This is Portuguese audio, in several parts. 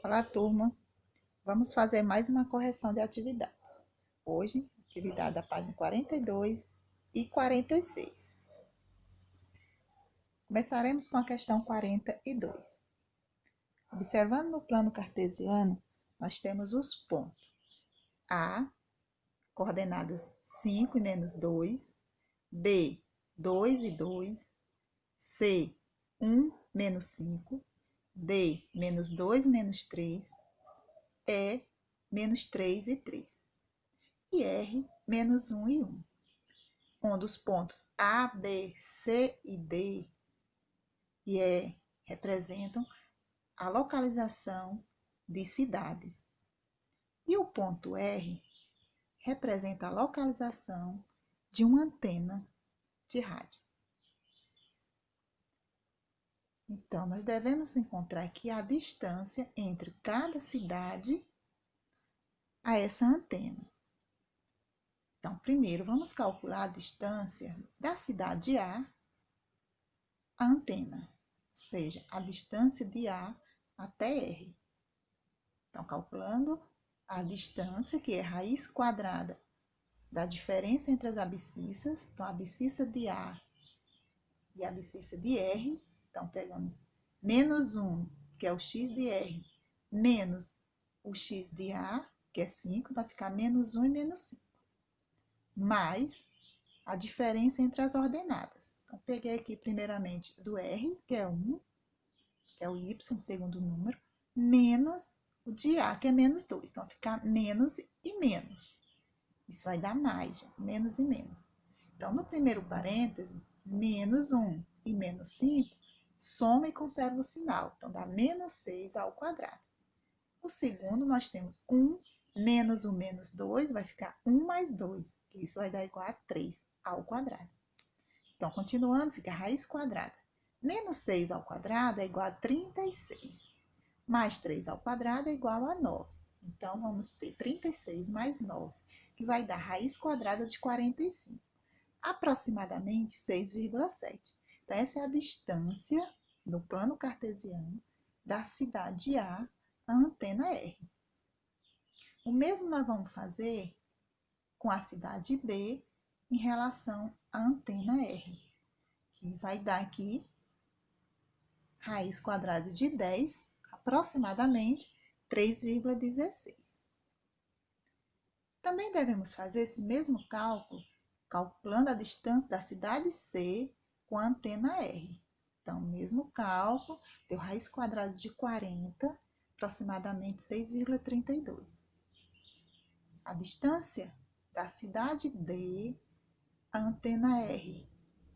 Olá, turma. Vamos fazer mais uma correção de atividades. Hoje, atividade da página 42 e 46. Começaremos com a questão 42. Observando no plano cartesiano, nós temos os pontos A, coordenadas 5 e menos 2, B, 2 e 2, C, 1 menos 5, D, menos 2 menos 3, E, menos 3 e 3. E R, menos 1 e 1. Onde os pontos A, B, C e D e E representam a localização de cidades. E o ponto R representa a localização de uma antena de rádio. Então, nós devemos encontrar aqui a distância entre cada cidade a essa antena. Então, primeiro, vamos calcular a distância da cidade A à antena, ou seja, a distância de A até R. Então, calculando a distância, que é raiz quadrada da diferença entre as abscissas, então, a abscissa de A e a abscissa de R, então, pegamos menos 1, que é o x de R, menos o x de A, que é 5, vai ficar menos 1 e menos 5, mais a diferença entre as ordenadas. Então, peguei aqui primeiramente do R, que é 1, que é o y, segundo número, menos o de A, que é menos 2. Então, vai ficar menos e menos. Isso vai dar mais, gente, menos e menos. Então, no primeiro parêntese, menos 1 e menos 5, soma e conserva o sinal. Então, dá menos 6 ao quadrado. No segundo, nós temos 1 menos o menos 2, vai ficar 1 mais 2, que isso vai dar igual a 3 ao quadrado. Então, continuando, fica raiz quadrada. Menos 6 ao quadrado é igual a 36. Mais 3 ao quadrado é igual a 9. Então, vamos ter 36 mais 9, que vai dar raiz quadrada de 45. Aproximadamente 6,7. Então, essa é a distância, no plano cartesiano, da cidade A à antena R. O mesmo nós vamos fazer com a cidade B em relação à antena R, que vai dar aqui raiz quadrada de 10, aproximadamente 3,16. Também devemos fazer esse mesmo cálculo, calculando a distância da cidade C com a antena R. Então, mesmo cálculo, deu raiz quadrada de 40, aproximadamente 6,32. A distância da cidade D à antena R.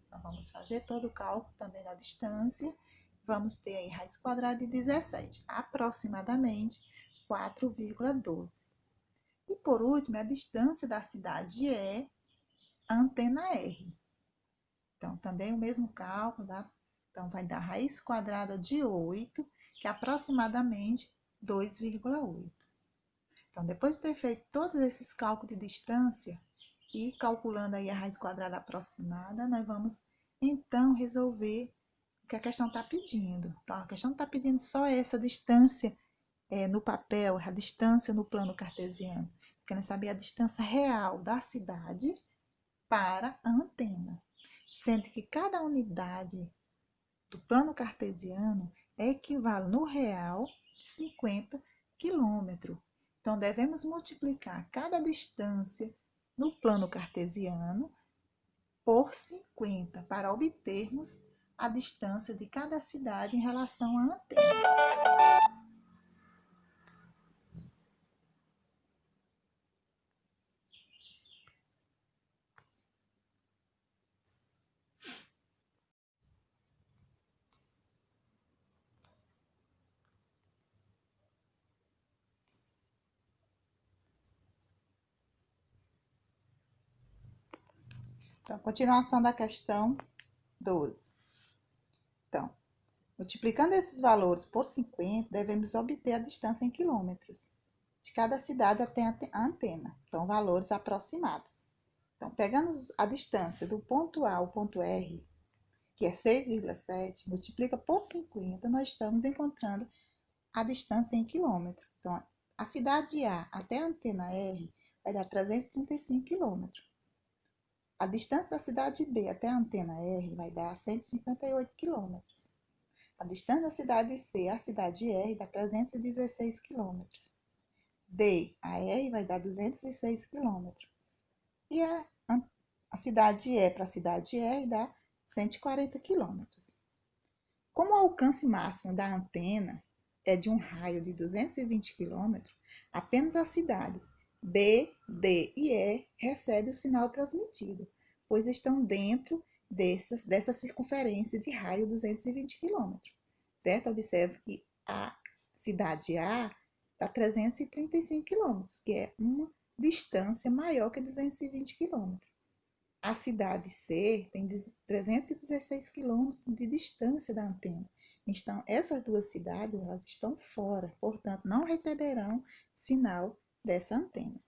Então, vamos fazer todo o cálculo também da distância. Vamos ter aí raiz quadrada de 17, aproximadamente 4,12. E por último, a distância da cidade E à antena R. Então, também o mesmo cálculo, tá? Então, vai dar raiz quadrada de 8, que é aproximadamente 2,8. Então, depois de ter feito todos esses cálculos de distância e calculando aí a raiz quadrada aproximada, nós vamos, então, resolver o que a questão está pedindo. Então, a questão não está pedindo só essa distância no papel, a distância no plano cartesiano. Querem saber a distância real da cidade para a antena. Sendo que cada unidade do plano cartesiano equivale no real 50 quilômetros. Então, devemos multiplicar cada distância no plano cartesiano por 50 para obtermos a distância de cada cidade em relação à antena. Então, continuação da questão 12. Então, multiplicando esses valores por 50, devemos obter a distância em quilômetros de cada cidade até a antena. Então, valores aproximados. Então, pegando a distância do ponto A ao ponto R, que é 6,7, multiplica por 50, nós estamos encontrando a distância em quilômetro. Então, a cidade A até a antena R vai dar 335 quilômetros. A distância da cidade B até a antena R vai dar 158 quilômetros. A distância da cidade C à cidade R dá 316 quilômetros. D a R vai dar 206 quilômetros. E a cidade E para a cidade R dá 140 quilômetros. Como o alcance máximo da antena é de um raio de 220 quilômetros, apenas as cidades B, D e E recebem o sinal transmitido, pois estão dentro dessa circunferência de raio 220 quilômetros, certo? Observe que a cidade A está 335 quilômetros, que é uma distância maior que 220 quilômetros. A cidade C tem 316 quilômetros de distância da antena. Então, essas duas cidades elas estão fora, portanto, não receberão sinal dessa antena.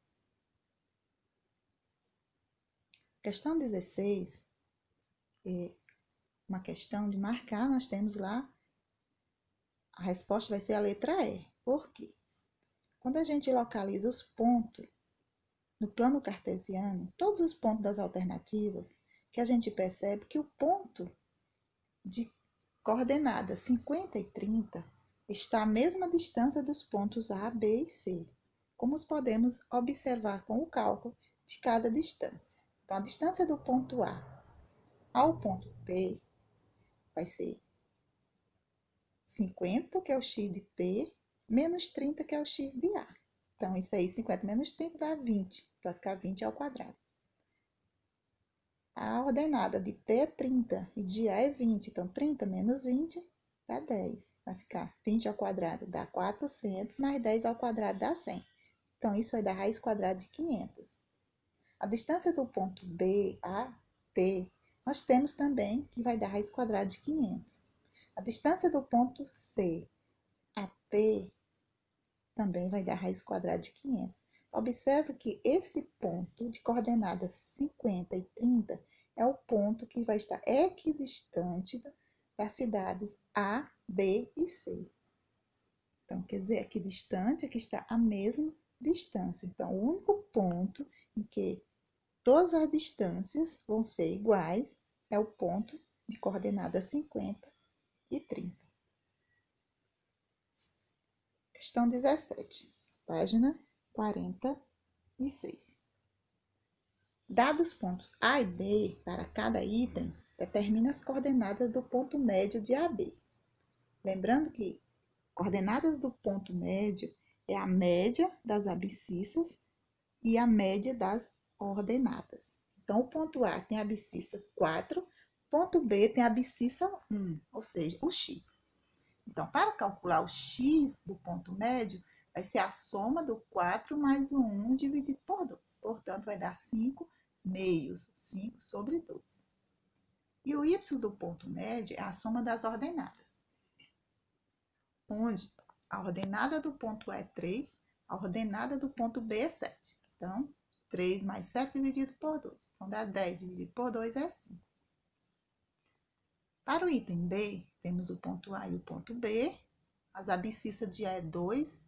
Questão 16 é uma questão de marcar, nós temos lá, a resposta vai ser a letra E. Por quê? Quando a gente localiza os pontos no plano cartesiano, todos os pontos das alternativas, que a gente percebe que o ponto de coordenada 50 e 30 está à mesma distância dos pontos A, B e C, como podemos observar com o cálculo de cada distância. Então, a distância do ponto A ao ponto T vai ser 50, que é o x de T, menos 30, que é o x de A. Então, isso aí, 50 menos 30 dá 20. Então, vai ficar 20 ao quadrado. A ordenada de T é 30 e de A é 20. Então, 30 menos 20 dá 10. Vai ficar 20 ao quadrado dá 400, mais 10 ao quadrado dá 100. Então, isso vai dar raiz quadrada de 500. A distância do ponto B a T, nós temos também que vai dar raiz quadrada de 500. A distância do ponto C a T também vai dar raiz quadrada de 500. Observe que esse ponto de coordenadas 50 e 30 é o ponto que vai estar equidistante das cidades A, B e C. Então, quer dizer, equidistante é que está a mesma distância. Então, o único ponto em que todas as distâncias vão ser iguais é o ponto de coordenadas 50 e 30. Questão 17, página 46. Dados pontos A e B para cada item, determina as coordenadas do ponto médio de AB. Lembrando que coordenadas do ponto médio é a média das abscissas e a média das ordenadas. Então, o ponto A tem a abscissa 4, ponto B tem a abscissa 1, ou seja, o x. Então, para calcular o x do ponto médio, vai ser a soma do 4 mais o 1 dividido por 2. Portanto, vai dar 5 meios, 5 sobre 2. E o y do ponto médio é a soma das ordenadas, onde a ordenada do ponto A é 3, a ordenada do ponto B é 7. Então, 3 mais 7 dividido por 2. Então, dá 10 dividido por 2 é 5. Para o item B, temos o ponto A e o ponto B. As abscissas de A é 2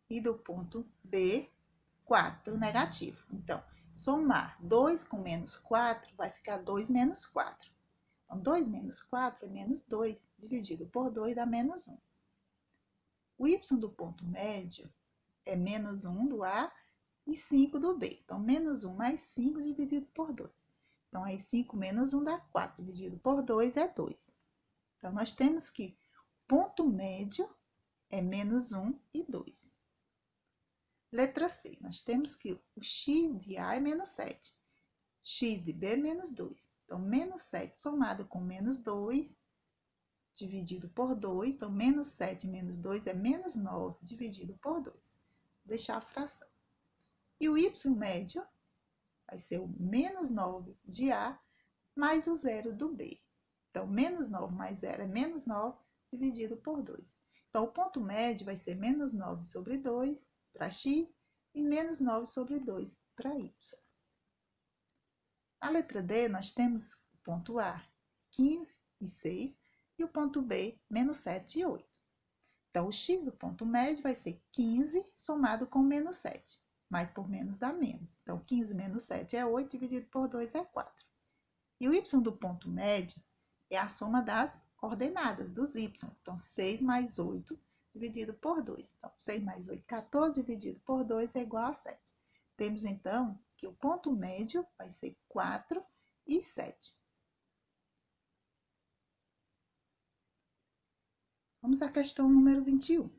e do ponto B, 4 negativo. Então, somar 2 com menos 4 vai ficar 2 menos 4. Então, 2 menos 4 é menos 2, dividido por 2 dá menos 1. O y do ponto médio é menos 1 do A e 5 do B. Então, menos 1 mais 5 dividido por 2. Então, aí 5 menos 1 dá 4, dividido por 2 é 2. Então, nós temos que ponto médio é menos 1 e 2. Letra C, nós temos que o x de A é menos 7, x de B é menos 2. Então, menos 7 somado com menos 2, dividido por 2. Então, menos 7 menos 2 é menos 9, dividido por 2. Vou deixar a fração. E o y médio vai ser o menos 9 de A mais o zero do B. Então, menos 9 mais 0 é menos 9, dividido por 2. Então, o ponto médio vai ser menos 9 sobre 2 para x e menos 9 sobre 2 para y. Na letra D, nós temos o ponto A, 15 e 6, e o ponto B, menos 7 e 8. Então, o x do ponto médio vai ser 15 somado com menos 7. Mais por menos dá menos. Então, 15 menos 7 é 8, dividido por 2 é 4. E o y do ponto médio é a soma das coordenadas, dos y. Então, 6 mais 8 dividido por 2. Então, 6 mais 8, 14, dividido por 2 é igual a 7. Temos, então, que o ponto médio vai ser 4 e 7. Vamos à questão número 21,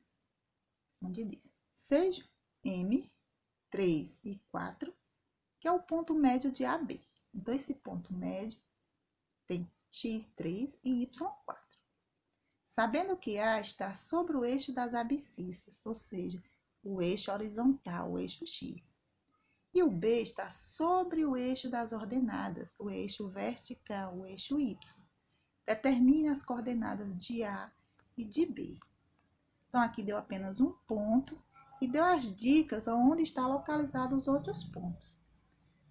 onde diz: seja M, 3 e 4, que é o ponto médio de AB. Então, esse ponto médio tem x3 e y4. Sabendo que A está sobre o eixo das abscissas, ou seja, o eixo horizontal, o eixo x. E o B está sobre o eixo das ordenadas, o eixo vertical, o eixo y. Determine as coordenadas de A e de B. Então, aqui deu apenas um ponto e deu as dicas onde está localizado os outros pontos.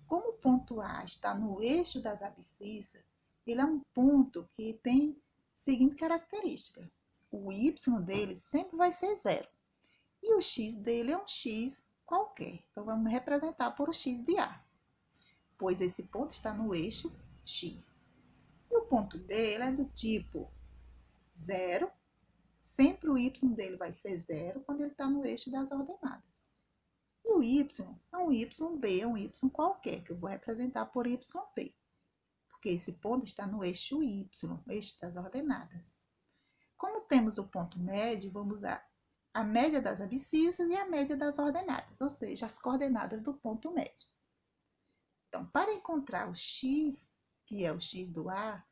Como o ponto A está no eixo das abscissas, ele é um ponto que tem a seguinte característica: o y dele sempre vai ser zero e o x dele é um x qualquer. Então, vamos representar por o x de A, pois esse ponto está no eixo x. E o ponto B ele é do tipo zero, sempre o y dele vai ser zero quando ele está no eixo das ordenadas. E o y é um yb, é um y qualquer, que eu vou representar por yb, porque esse ponto está no eixo y, eixo das ordenadas. Como temos o ponto médio, vamos usar a média das abscissas e a média das ordenadas, ou seja, as coordenadas do ponto médio. Então, para encontrar o x, que é o x do A,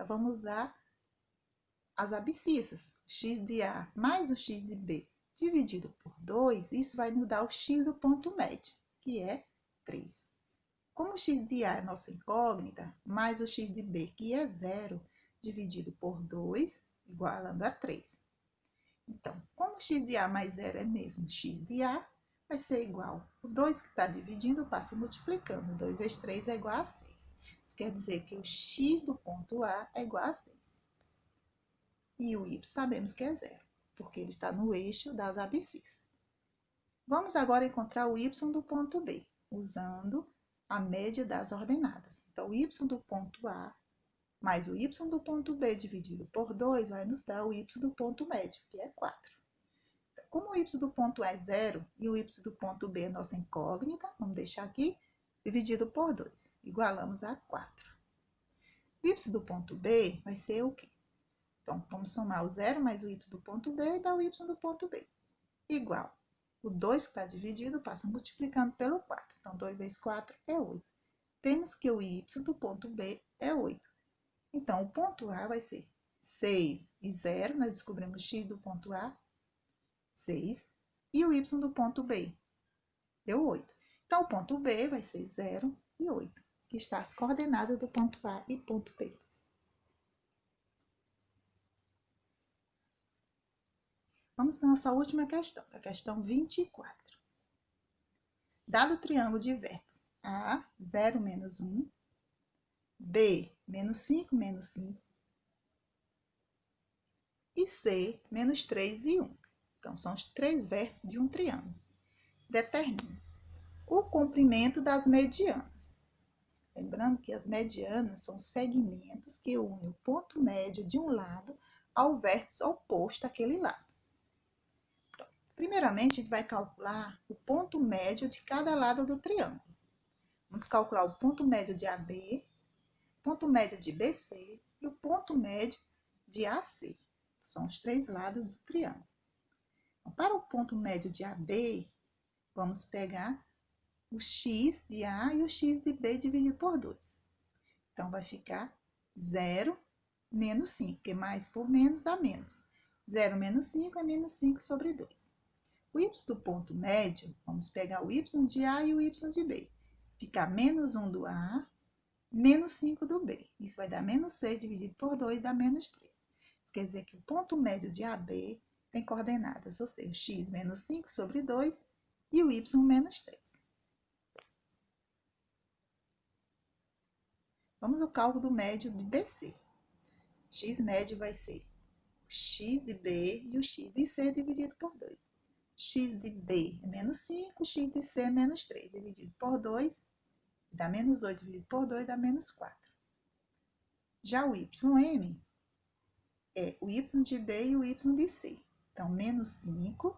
vamos usar as abscissas. O x de A mais o x de B dividido por 2, isso vai nos dar o x do ponto médio, que é 3. Como o x de A é nossa incógnita, mais o x de B, que é 0, dividido por 2, igualando a 3. Então, como o x de A mais 0 é mesmo x de A, vai ser igual. O 2 que está dividindo passa multiplicando. 2 vezes 3 é igual a 6. Isso quer dizer que o x do ponto A é igual a 6. E o y sabemos que é 0, porque ele está no eixo das abscissas. Vamos agora encontrar o y do ponto B, usando a média das ordenadas. Então, o y do ponto A mais o y do ponto B dividido por 2 vai nos dar o y do ponto médio, que é 4. Então, como o y do ponto A é 0 e o y do ponto B é nossa incógnita, vamos deixar aqui, dividido por 2, igualamos a 4. O y do ponto B vai ser o quê? Então, vamos somar o 0 mais o y do ponto B e dar o y do ponto B. Igual. O 2 que está dividido passa multiplicando pelo 4. Então, 2 vezes 4 é 8. Temos que o y do ponto B é 8. Então, o ponto A vai ser 6 e 0. Nós descobrimos x do ponto A, 6. E o y do ponto B deu 8. Então, o ponto B vai ser 0 e 8, que está as coordenadas do ponto A e ponto B. Vamos à nossa última questão, a questão 24. Dado o triângulo de vértices A, 0, menos 1, B, menos 5, menos 5, e C, menos 3 e 1. Então, são os três vértices de um triângulo. Determine o comprimento das medianas. Lembrando que as medianas são segmentos que unem o ponto médio de um lado ao vértice oposto àquele lado. Primeiramente, a gente vai calcular o ponto médio de cada lado do triângulo. Vamos calcular o ponto médio de AB, ponto médio de BC e o ponto médio de AC. São os três lados do triângulo. Então, para o ponto médio de AB, vamos pegar o x de A e o x de B dividido por 2. Então, vai ficar 0 menos 5, porque mais por menos dá menos. 0 menos 5 é menos 5 sobre 2. O y do ponto médio, vamos pegar o y de A e o y de B. Fica menos 1 do A, menos 5 do B. Isso vai dar menos 6 dividido por 2, dá menos 3. Isso quer dizer que o ponto médio de AB tem coordenadas, ou seja, x menos 5 sobre 2 e o y menos 3. Vamos ao cálculo do médio de BC. X médio vai ser x de B e o x de C dividido por 2. X de B é menos 5, x de C é menos 3, dividido por 2, dá menos 8, dividido por 2, dá menos 4. Já o YM é o Y de B e o Y de C. Então, menos 5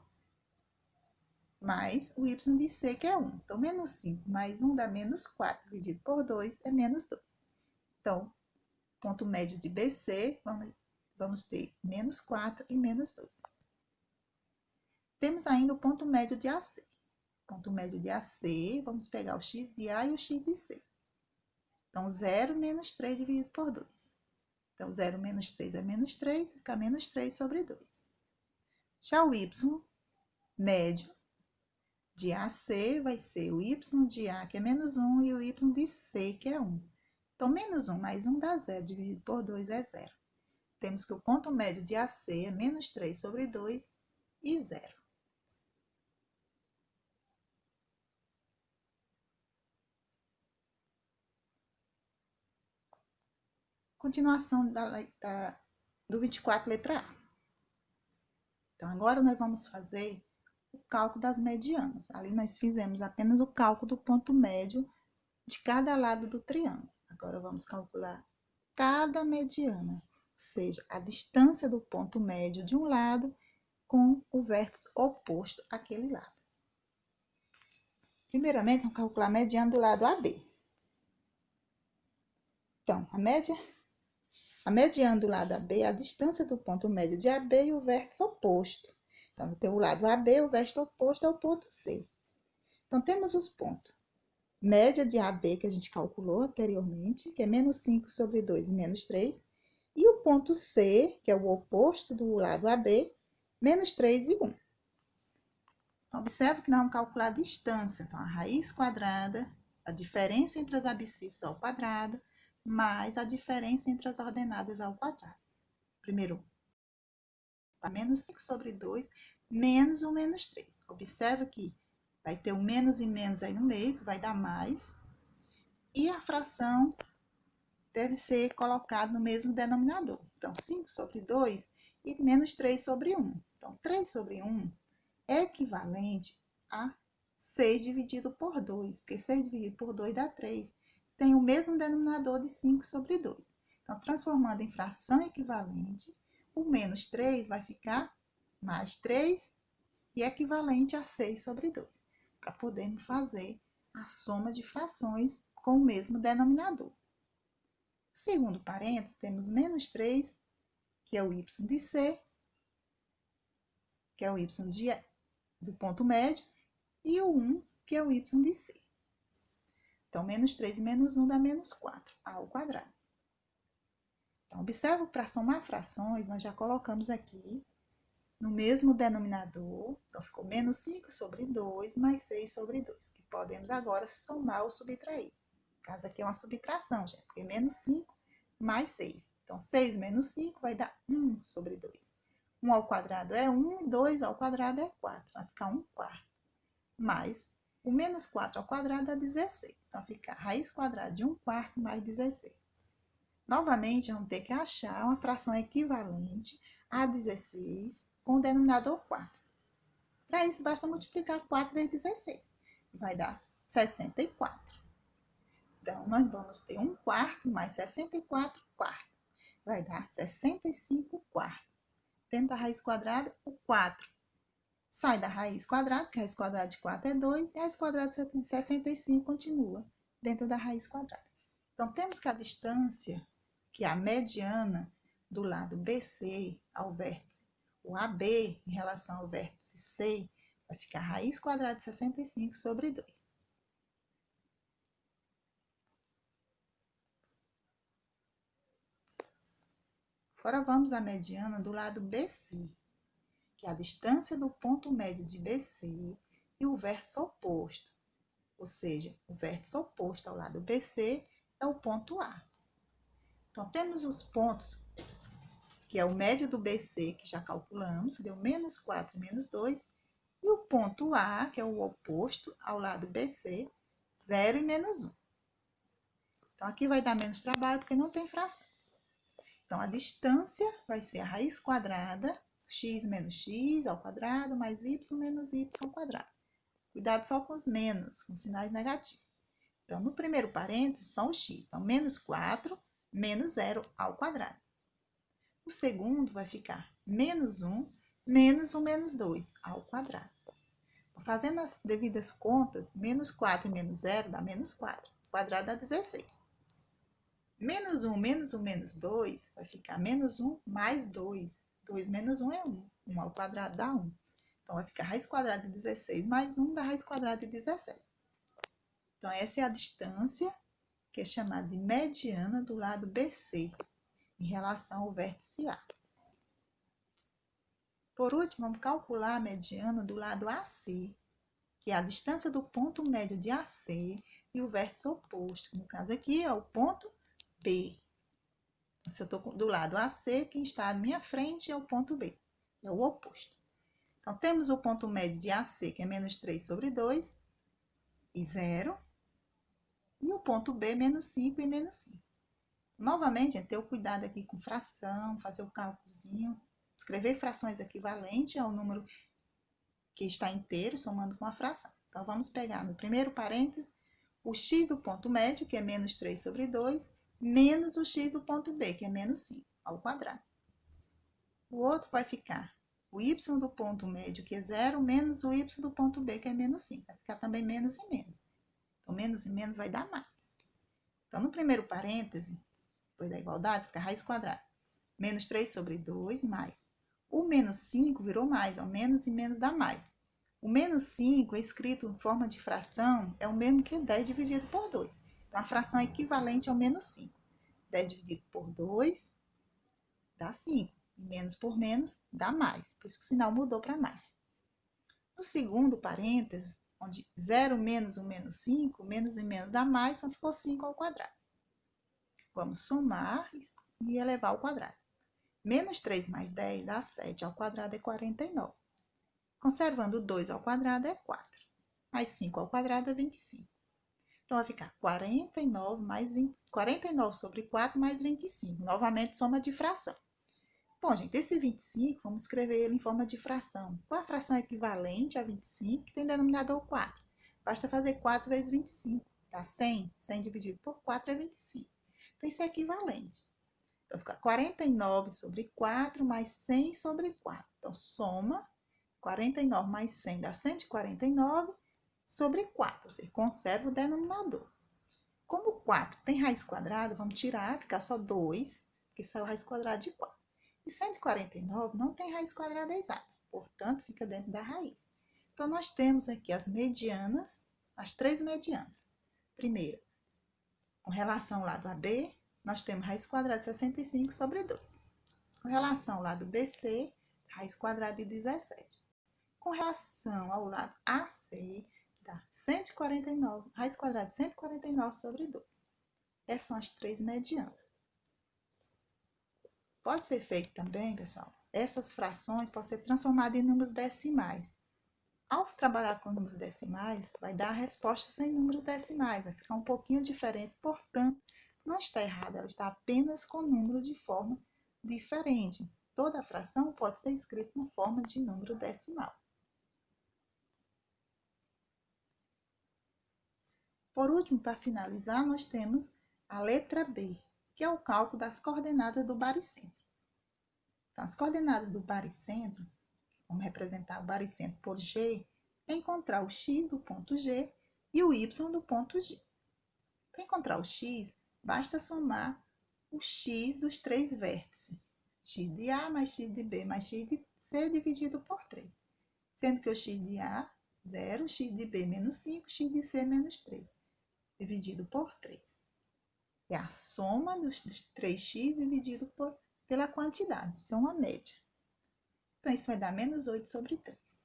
mais o Y de C, que é 1. Então, menos 5 mais 1 dá menos 4, dividido por 2 é menos 2. Então, ponto médio de BC, vamos ter menos 4 e menos 2. Temos ainda o ponto médio de AC. Ponto médio de AC, vamos pegar o x de A e o x de C. Então, 0 menos 3 dividido por 2. Então, 0 menos 3 é menos 3, fica menos 3 sobre 2. Já o Y médio de AC vai ser o Y de A, que é menos 1, e o Y de C, que é 1. Então, menos 1 mais 1 dá 0, dividido por 2 é 0. Temos que o ponto médio de AC é menos 3 sobre 2 e 0. Continuação do 24, letra A. Então, agora nós vamos fazer o cálculo das medianas. Ali nós fizemos apenas o cálculo do ponto médio de cada lado do triângulo. Agora vamos calcular cada mediana, ou seja, a distância do ponto médio de um lado com o vértice oposto àquele lado. Primeiramente, vamos calcular a mediana do lado AB. Então, a mediana do lado AB é a distância do ponto médio de AB e o vértice oposto. Então, tem o lado AB, o vértice oposto é o ponto C. Então, temos os pontos. Média de AB, que a gente calculou anteriormente, que é menos 5 sobre 2 e menos 3. E o ponto C, que é o oposto do lado AB, menos 3 e 1. Então, observe que nós vamos calcular a distância. Então, a raiz quadrada, a diferença entre as abscissas ao quadrado, mais a diferença entre as ordenadas ao quadrado. Primeiro, menos 5 sobre 2, menos o menos 3. Observe que vai ter um menos e menos aí no meio, que vai dar mais. E a fração deve ser colocada no mesmo denominador. Então, 5 sobre 2 e menos 3 sobre 1. Então, 3 sobre 1 é equivalente a 6 dividido por 2, porque 6 dividido por 2 dá 3. Tem o mesmo denominador de 5 sobre 2. Então, transformando em fração equivalente, o menos 3 vai ficar mais 3 e equivalente a 6 sobre 2, para podermos fazer a soma de frações com o mesmo denominador. No segundo parênteses, temos menos 3, que é o y de C, que é o y do ponto médio, e o 1, que é o y de C. Então, menos 3 e menos 1 dá menos 4, a ao quadrado. Então, observa, para somar frações, nós já colocamos aqui no mesmo denominador. Então, ficou menos 5 sobre 2 mais 6 sobre 2, que podemos agora somar ou subtrair. No caso aqui é uma subtração, gente, porque menos 5 mais 6. Então, 6 menos 5 vai dar 1 sobre 2. 1 ao quadrado é 1 e 2 ao quadrado é 4. Vai ficar 1 quarto. Mais o menos 4 ao quadrado é 16. Então, fica a raiz quadrada de 1 quarto mais 16. Novamente, vamos ter que achar uma fração equivalente a 16 com o denominador 4. Para isso, basta multiplicar 4 vezes 16. Vai dar 64. Então, nós vamos ter 1 quarto mais 64 quartos. Vai dar 65 quartos. Dentro da raiz quadrada, o 4 sai da raiz quadrada, que a raiz quadrada de 4 é 2, e a raiz quadrada de 65 continua dentro da raiz quadrada. Então, temos que a distância, que é a mediana do lado BC ao vértice, o AB em relação ao vértice C, vai ficar a raiz quadrada de 65 sobre 2. Agora, vamos à mediana do lado BC, que é a distância do ponto médio de BC e o vértice oposto. Ou seja, o vértice oposto ao lado BC é o ponto A. Então, temos os pontos, que é o médio do BC, que já calculamos, que deu menos 4 menos 2, e o ponto A, que é o oposto ao lado BC, 0 e menos 1. Então, aqui vai dar menos trabalho, porque não tem fração. Então, a distância vai ser a raiz quadrada, x menos x ao quadrado, mais y menos y ao quadrado. Cuidado só com os menos, com sinais negativos. Então, no primeiro parênteses, são os x. Então, menos 4 menos 0 ao quadrado. O segundo vai ficar menos 1 menos 1 menos 2 ao quadrado. Fazendo as devidas contas, menos 4 e menos 0 dá menos 4. O quadrado dá 16. Menos 1 menos 1 menos 2 vai ficar menos 1 mais 2. 2 menos 1 é 1. 1 ao quadrado dá 1. Então, vai ficar raiz quadrada de 16 mais 1 dá raiz quadrada de 17. Então, essa é a distância, que é chamada de mediana do lado BC, em relação ao vértice A. Por último, vamos calcular a mediana do lado AC, que é a distância do ponto médio de AC e o vértice oposto. No caso aqui é o ponto B. Então, se eu estou do lado AC, quem está à minha frente é o ponto B, é o oposto. Então, temos o ponto médio de AC, que é menos 3 sobre 2 e 0. E o ponto B, menos 5 e menos 5. Novamente, gente, ter o cuidado aqui com fração, fazer o cálculozinho, escrever frações equivalentes ao número que está inteiro, somando com a fração. Então, vamos pegar no primeiro parênteses o x do ponto médio, que é menos 3 sobre 2, menos o x do ponto B, que é menos 5, ao quadrado. O outro vai ficar o y do ponto médio, que é 0, menos o y do ponto B, que é menos 5. Vai ficar também menos e menos. Então, menos e menos vai dar mais. Então, no primeiro parêntese, depois da igualdade, fica raiz quadrada. Menos 3 sobre 2, mais. O menos 5 virou mais, ó, menos e menos dá mais. O menos 5 é escrito em forma de fração, é o mesmo que 10 dividido por 2. Então, a fração é equivalente ao menos 5. 10 dividido por 2 dá 5. Menos por menos dá mais. Por isso que o sinal mudou para mais. No segundo parêntese, onde 0 menos 1 menos 5, menos e menos dá mais, só ficou 5 ao quadrado. Vamos somar e elevar ao quadrado. Menos 3 mais 10 dá 7 ao quadrado é 49. Conservando 2 ao quadrado é 4. Mais 5 ao quadrado é 25. Então, vai ficar 49 mais 20, 49 sobre 4 mais 25. Novamente, soma de fração. Bom, gente, esse 25, vamos escrever ele em forma de fração. Qual a fração equivalente a 25, que tem denominador 4? Basta fazer 4 vezes 25. Dá 100. 100 dividido por 4 é 25. Então, isso é equivalente. Então, fica 49 sobre 4 mais 100 sobre 4. Então, soma 49 mais 100 dá 149 sobre 4. Ou seja, conserva o denominador. Como o 4 tem raiz quadrada, vamos tirar, ficar só 2, porque saiu raiz quadrada de 4. E 149 não tem raiz quadrada exata, portanto, fica dentro da raiz. Então, nós temos aqui as medianas, as três medianas. Primeiro, com relação ao lado AB, nós temos raiz quadrada de 65 sobre 2. Com relação ao lado BC, raiz quadrada de 17. Com relação ao lado AC, dá 149, raiz quadrada de 149 sobre 2. Essas são as três medianas. Pode ser feito também, pessoal, essas frações podem ser transformadas em números decimais. Ao trabalhar com números decimais, vai dar a resposta sem números decimais, vai ficar um pouquinho diferente, portanto, não está errada, ela está apenas com número de forma diferente. Toda fração pode ser escrita na forma de número decimal. Por último, para finalizar, nós temos a letra B, que é o cálculo das coordenadas do baricentro. Então, as coordenadas do baricentro, vamos representar o baricentro por G, é encontrar o x do ponto G e o y do ponto G. Para encontrar o x, basta somar o x dos três vértices, x de A mais x de B mais x de C dividido por 3, sendo que o x de A, 0, x de B, menos 5, x de C, menos 3, dividido por 3. É a soma dos 3x dividido pela quantidade, isso é uma média. Então, isso vai dar menos 8 sobre 3.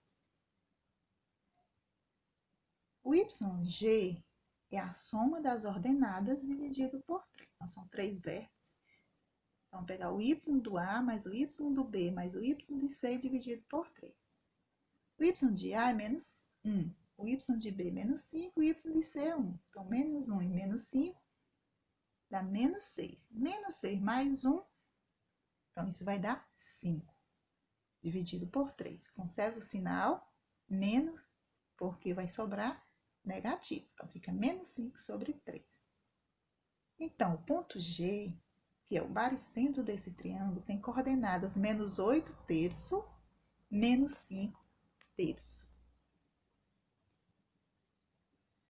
O YG é a soma das ordenadas dividido por 3. Então, são 3 vértices. Então, vamos pegar o y do A mais o y do B mais o y de C dividido por 3. O y de A é menos 1. O y de B é menos 5. O y de C é 1. Então, menos 1 e menos 5 dá menos 6. Menos 6 mais 1 Então, isso vai dar 5, dividido por 3. Conserva o sinal, menos, porque vai sobrar negativo. Então, fica menos 5 sobre 3. Então, o ponto G, que é o baricentro desse triângulo, tem coordenadas menos 8 terços, menos 5 terços.